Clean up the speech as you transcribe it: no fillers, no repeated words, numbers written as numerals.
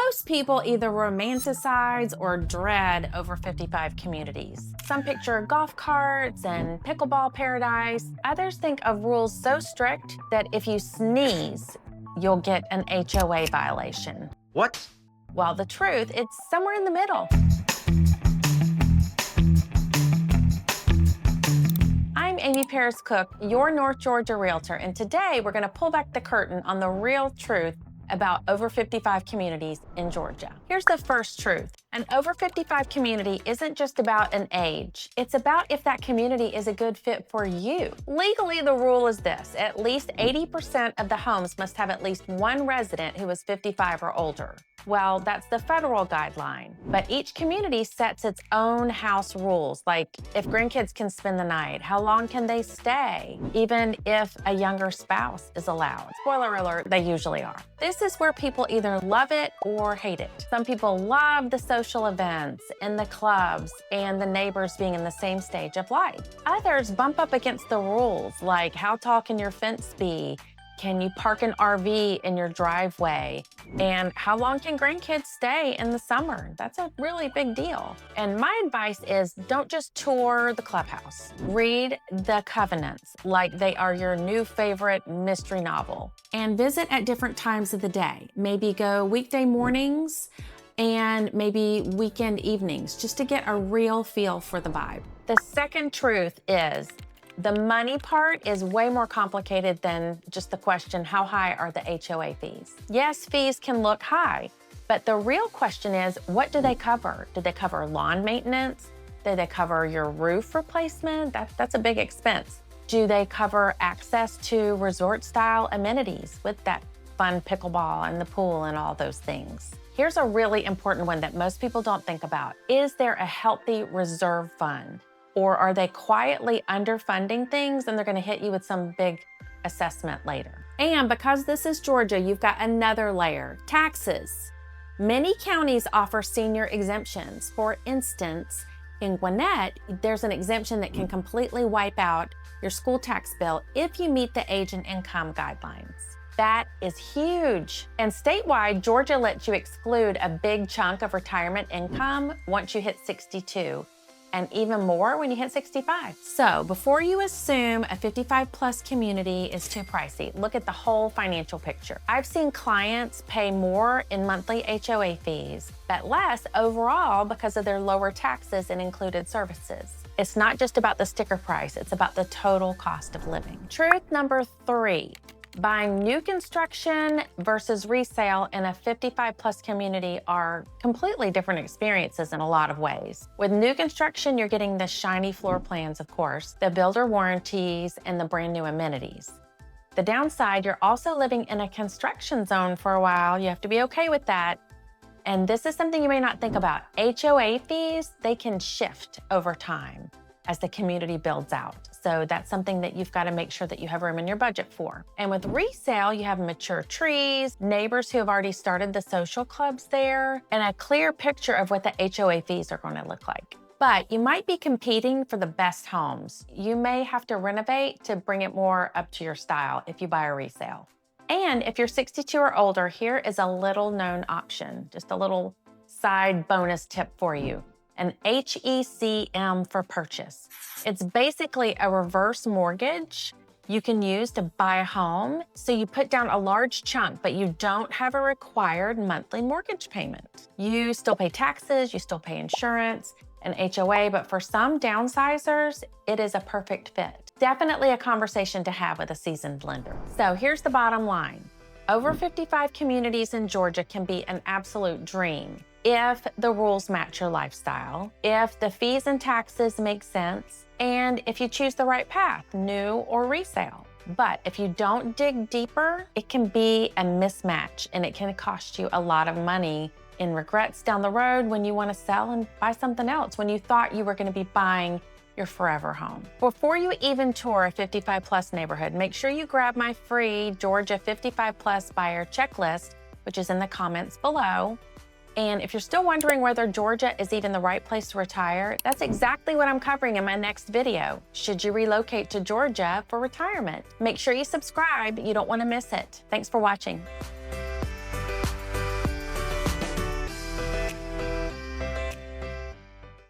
Most people either romanticize or dread over 55 communities. Some picture golf carts and pickleball paradise. Others think of rules so strict that if you sneeze, you'll get an HOA violation. What? Well, the truth, it's somewhere in the middle. I'm Amy Parris Cook, your North Georgia Realtor, and today we're going to pull back the curtain on the real truth about over 55 communities in Georgia. Here's the first truth. An over 55 community isn't just about an age. It's about if that community is a good fit for you. Legally, the rule is this: at least 80% of the homes must have at least one resident who is 55 or older. Well, that's the federal guideline, but each community sets its own house rules, like if grandkids can spend the night, how long can they stay, even if a younger spouse is allowed. Spoiler alert, they usually are. This is where people either love it or hate it. Some people love the social events and the clubs and the neighbors being in the same stage of life. Others bump up against the rules, like how tall can your fence be? Can you park an RV in your driveway? And how long can grandkids stay in the summer? That's a really big deal. And my advice is don't just tour the clubhouse. Read the covenants like they are your new favorite mystery novel. And visit at different times of the day. Maybe go weekday mornings and maybe weekend evenings, just to get a real feel for the vibe. The second truth is the money part is way more complicated than just the question, how high are the HOA fees? Yes, fees can look high, but the real question is, what do they cover? Do they cover lawn maintenance? Do they cover your roof replacement? That's a big expense. Do they cover access to resort-style amenities with that fun pickleball and the pool and all those things? Here's a really important one that most people don't think about. Is there a healthy reserve fund? Or are they quietly underfunding things and they're gonna hit you with some big assessment later? And because this is Georgia, you've got another layer: taxes. Many counties offer senior exemptions. For instance, in Gwinnett, there's an exemption that can completely wipe out your school tax bill if you meet the age and income guidelines. That is huge. And statewide, Georgia lets you exclude a big chunk of retirement income once you hit 62. And even more when you hit 65. So before you assume a 55 plus community is too pricey, look at the whole financial picture. I've seen clients pay more in monthly HOA fees, but less overall because of their lower taxes and included services. It's not just about the sticker price, it's about the total cost of living. Truth number 3. Buying new construction versus resale in a 55 plus community are completely different experiences in a lot of ways. With new construction, you're getting the shiny floor plans, of course, the builder warranties, and the brand new amenities. The downside, you're also living in a construction zone for a while. You have to be okay with that. And this is something you may not think about. HOA fees, they can shift over time as the community builds out. So that's something that you've got to make sure that you have room in your budget for. And with resale, you have mature trees, neighbors who have already started the social clubs there, and a clear picture of what the HOA fees are going to look like. But you might be competing for the best homes. You may have to renovate to bring it more up to your style if you buy a resale. And if you're 62 or older, here is a little known option, just a little side bonus tip for you. An HECM for purchase. It's basically a reverse mortgage you can use to buy a home. So you put down a large chunk, but you don't have a required monthly mortgage payment. You still pay taxes, you still pay insurance and HOA, but for some downsizers, it is a perfect fit. Definitely a conversation to have with a seasoned lender. So here's the bottom line. Over 55 communities in Georgia can be an absolute dream if the rules match your lifestyle, if the fees and taxes make sense, and if you choose the right path, new or resale. But if you don't dig deeper, it can be a mismatch and it can cost you a lot of money in regrets down the road when you want to sell and buy something else, when you thought you were going to be buying your forever home. Before you even tour a 55 plus neighborhood, make sure you grab my free Georgia 55 plus buyer checklist, which is in the comments below. And if you're still wondering whether Georgia is even the right place to retire, that's exactly what I'm covering in my next video. Should you relocate to Georgia for retirement? Make sure you subscribe. You don't want to miss it. Thanks for watching.